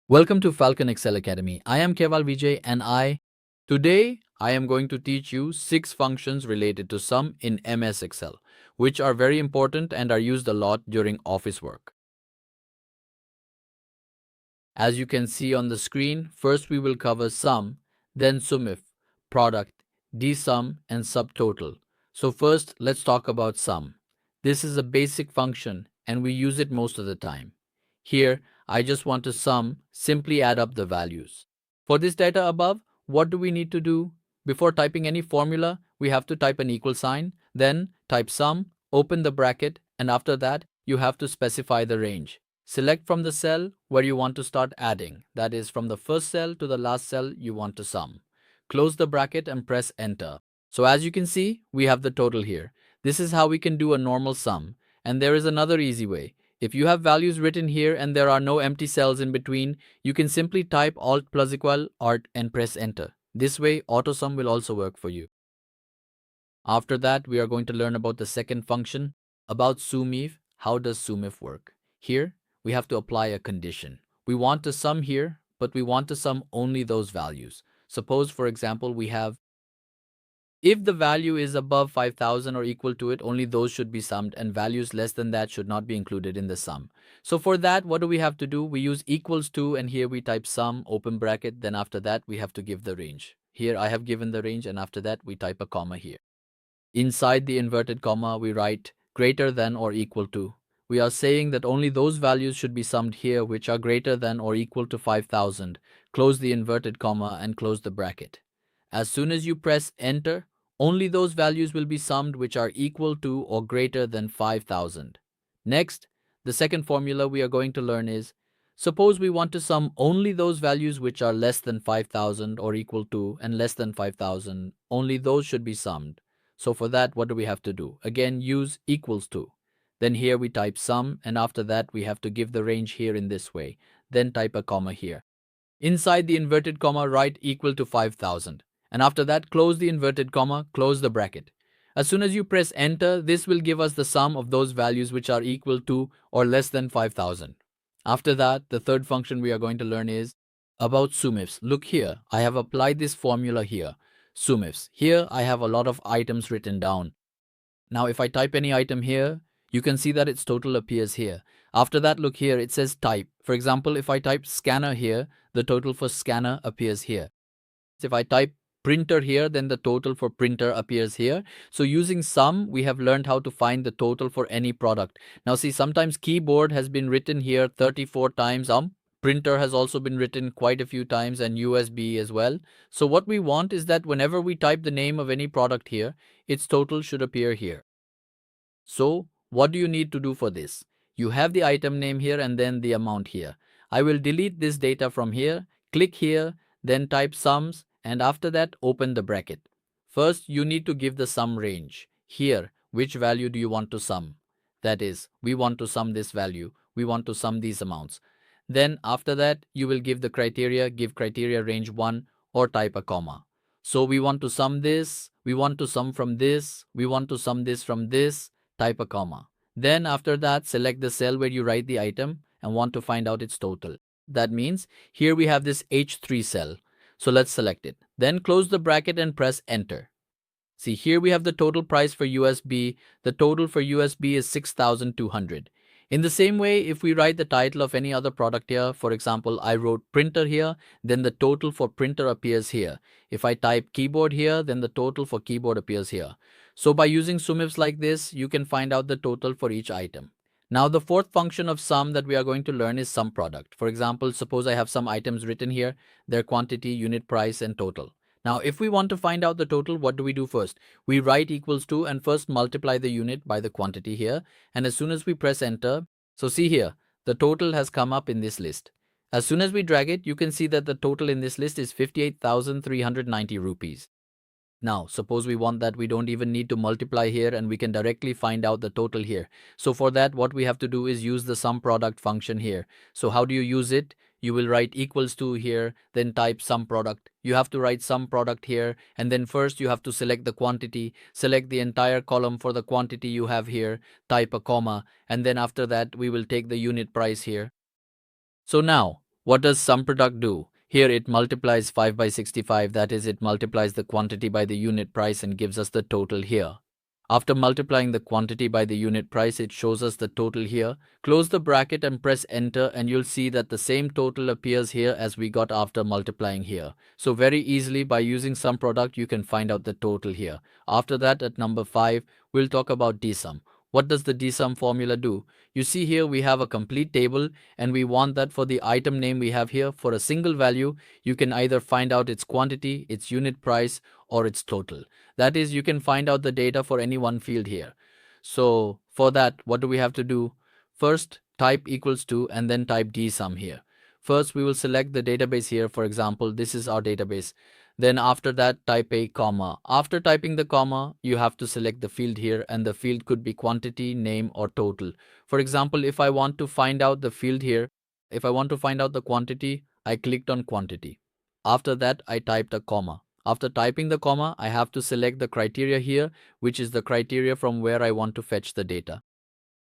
Welcome to Falcon Excel Academy. I am Keval Vijay and today I am going to teach you 6 functions related to sum in MS Excel, which are very important and are used a lot during office work. As you can see on the screen, first we will cover sum, then SUMIF, product, DSUM and subtotal. So first let's talk about sum. This is a basic function and we use it most of the time. Here, I just want to sum, simply add up the values. For this data above, what do we need to do? Before typing any formula, we have to type an equal sign, then type sum, open the bracket, and after that, you have to specify the range. Select from the cell where you want to start adding, that is from the first cell to the last cell you want to sum. Close the bracket and press enter. So as you can see, we have the total here. This is how we can do a normal sum. And there is another easy way. If you have values written here and there are no empty cells in between, you can simply type Alt plus equal Alt and press enter. This way, AutoSum will also work for you. After that, we are going to learn about the second function, about SUMIF. How does SUMIF work? Here, we have to apply a condition. We want to sum here, but we want to sum only those values. Suppose, for example, we have if the value is above 5000 or equal to it, only those should be summed and values less than that should not be included in the sum. So for that, what do we have to do? We use equals to and here we type sum, open bracket, then after that we have to give the range. Here I have given the range and after that we type a comma here. Inside the inverted comma, we write greater than or equal to. We are saying that only those values should be summed here which are greater than or equal to 5000. Close the inverted comma and close the bracket. As soon as you press enter, only those values will be summed which are equal to or greater than 5000. Next, the second formula we are going to learn is, suppose we want to sum only those values which are less than 5000 or equal to and less than 5000, only those should be summed. So for that, what do we have to do? Again, use equals to. Then here we type sum and after that we have to give the range here in this way. Then type a comma here. Inside the inverted comma, write equal to 5000. And after that, close the inverted comma, close the bracket. As soon as you press enter, this will give us the sum of those values which are equal to or less than 5000. After that, the third function we are going to learn is about SUMIFs. Look here, I have applied this formula here. SUMIFs. Here I have a lot of items written down. Now if I type any item here, you can see that its total appears here. After that, look here, it says type. For example, if I type scanner here, the total for scanner appears here. If I type printer here, then the total for printer appears here. So using sum, we have learned how to find the total for any product. Now see, sometimes keyboard has been written here 34 times. Printer has also been written quite a few times and USB as well. So what we want is that whenever we type the name of any product here, its total should appear here. So what do you need to do for this? You have the item name here and then the amount here. I will delete this data from here, click here, then type sums and after that open the bracket. First you need to give the sum range. Here, which value do you want to sum? That is, we want to sum this value, we want to sum these amounts. Then after that you will give the criteria, give criteria range 1 or type a comma. So we want to sum this, we want to sum from this, we want to sum this from this, type a comma. Then after that, select the cell where you write the item and want to find out its total. That means here we have this H3 cell. So let's select it. Then close the bracket and press enter. See, here we have the total price for USB. The total for USB is 6200. In the same way, if we write the title of any other product here, for example, I wrote printer here, then the total for printer appears here. If I type keyboard here, then the total for keyboard appears here. So by using SUMIFs like this, you can find out the total for each item. Now the fourth function of sum that we are going to learn is sum product. For example, suppose I have some items written here, their quantity, unit price, and total. Now if we want to find out the total, what do we do first? We write equals to and first multiply the unit by the quantity here. And as soon as we press enter, so see here, the total has come up in this list. As soon as we drag it, you can see that the total in this list is 58,390 rupees. Now, suppose we want that we don't even need to multiply here and we can directly find out the total here. So for that, what we have to do is use the sum product function here. So how do you use it? You will write equals to here, then type sum product. You have to write sum product here, and then first you have to select the quantity, select the entire column for the quantity you have here, type a comma, and then after that we will take the unit price here. So now, What does sum product do? Here it multiplies 5 by 65, that is, it multiplies the quantity by the unit price and gives us the total here. After multiplying the quantity by the unit price, it shows us the total here. Close the bracket and press enter and you'll see that the same total appears here as we got after multiplying here. So very easily by using sum product, you can find out the total here. After that, at number 5, we'll talk about DSUM. What does the DSUM formula do? You see here we have a complete table and we want that for the item name we have here for a single value, you can either find out its quantity, its unit price, or its total. That is, you can find out the data for any one field here. So for that, what do we have to do? First, type equals to and then type dsum here. First, we will select the database here. For example, this is our database. Then after that, type a comma. After typing the comma, you have to select the field here, and the field could be quantity, name, or total. For example, if I want to find out the field here, if I want to find out the quantity, I clicked on quantity. After that, I typed a comma. After typing the comma, I have to select the criteria here, which is the criteria from where I want to fetch the data.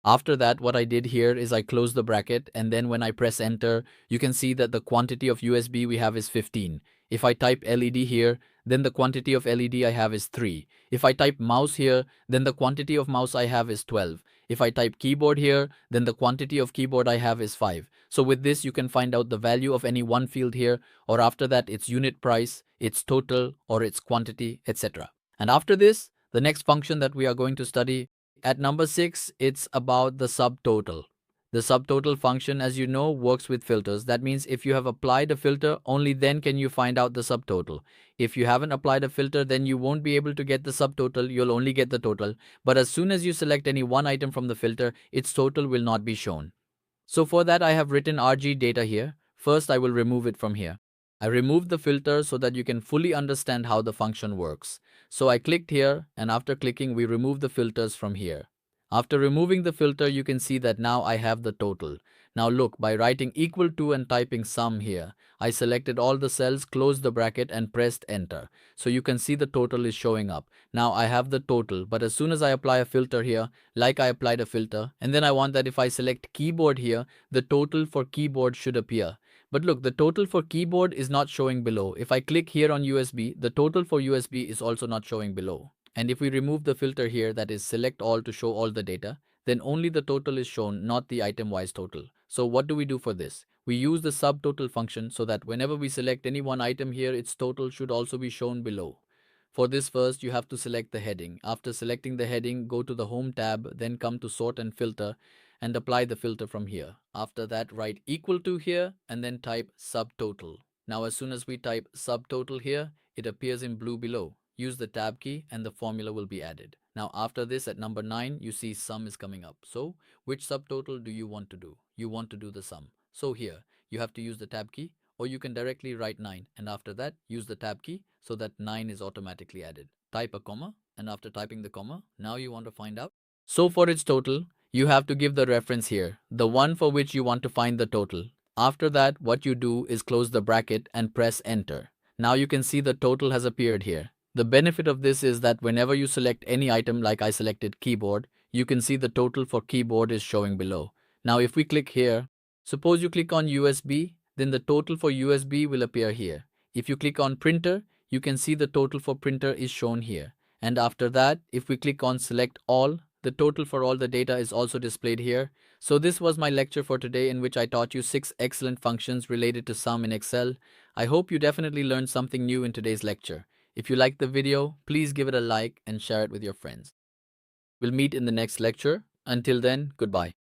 After that, what I did here is I close the bracket, and then when I press enter, you can see that the quantity of USB we have is 15. If I type LED here, then the quantity of LED I have is 3. If I type mouse here, then the quantity of mouse I have is 12. If I type keyboard here, then the quantity of keyboard I have is 5. So with this, you can find out the value of any one field here, or after that, its unit price, its total, or its quantity, etc. And after this, the next function that we are going to study at number 6, it's about the subtotal. The subtotal function, as you know, works with filters. That means if you have applied a filter, only then can you find out the subtotal. If you haven't applied a filter, then you won't be able to get the subtotal. You'll only get the total. But as soon as you select any one item from the filter, its total will not be shown. So for that, I have written RG data here. First, I will remove it from here. I removed the filter so that you can fully understand how the function works. So I clicked here, and after clicking, we remove the filters from here. After removing the filter, you can see that now I have the total. Now look, by writing equal to and typing sum here, I selected all the cells, closed the bracket and pressed enter. So you can see the total is showing up. Now I have the total, but as soon as I apply a filter here, like I applied a filter, and then I want that if I select keyboard here, the total for keyboard should appear. But look, the total for keyboard is not showing below. If I click here on USB, the total for USB is also not showing below. And if we remove the filter here, that is select all to show all the data, then only the total is shown, not the item-wise total. So what do we do for this? We use the subtotal function so that whenever we select any one item here, its total should also be shown below. For this, first you have to select the heading. After selecting the heading, go to the Home tab, then come to Sort and Filter and apply the filter from here. After that, write equal to here and then type subtotal. Now as soon as we type subtotal here, it appears in blue below. Use the tab key and the formula will be added. Now after this, at number 9, you see sum is coming up. So which subtotal do you want to do? You want to do the sum. So here, you have to use the tab key, or you can directly write 9 and after that use the tab key so that 9 is automatically added. Type a comma, and after typing the comma, now you want to find out. So for its total, you have to give the reference here, the one for which you want to find the total. After that, what you do is close the bracket and press enter. Now you can see the total has appeared here. The benefit of this is that whenever you select any item, like I selected keyboard, you can see the total for keyboard is showing below. Now if we click here, suppose you click on USB, then the total for USB will appear here. If you click on printer, you can see the total for printer is shown here. And after that, if we click on select all, the total for all the data is also displayed here. So this was my lecture for today, in which I taught you 6 excellent functions related to sum in Excel. I hope you definitely learned something new in today's lecture. If you liked the video, please give it a like and share it with your friends. We'll meet in the next lecture. Until then, goodbye.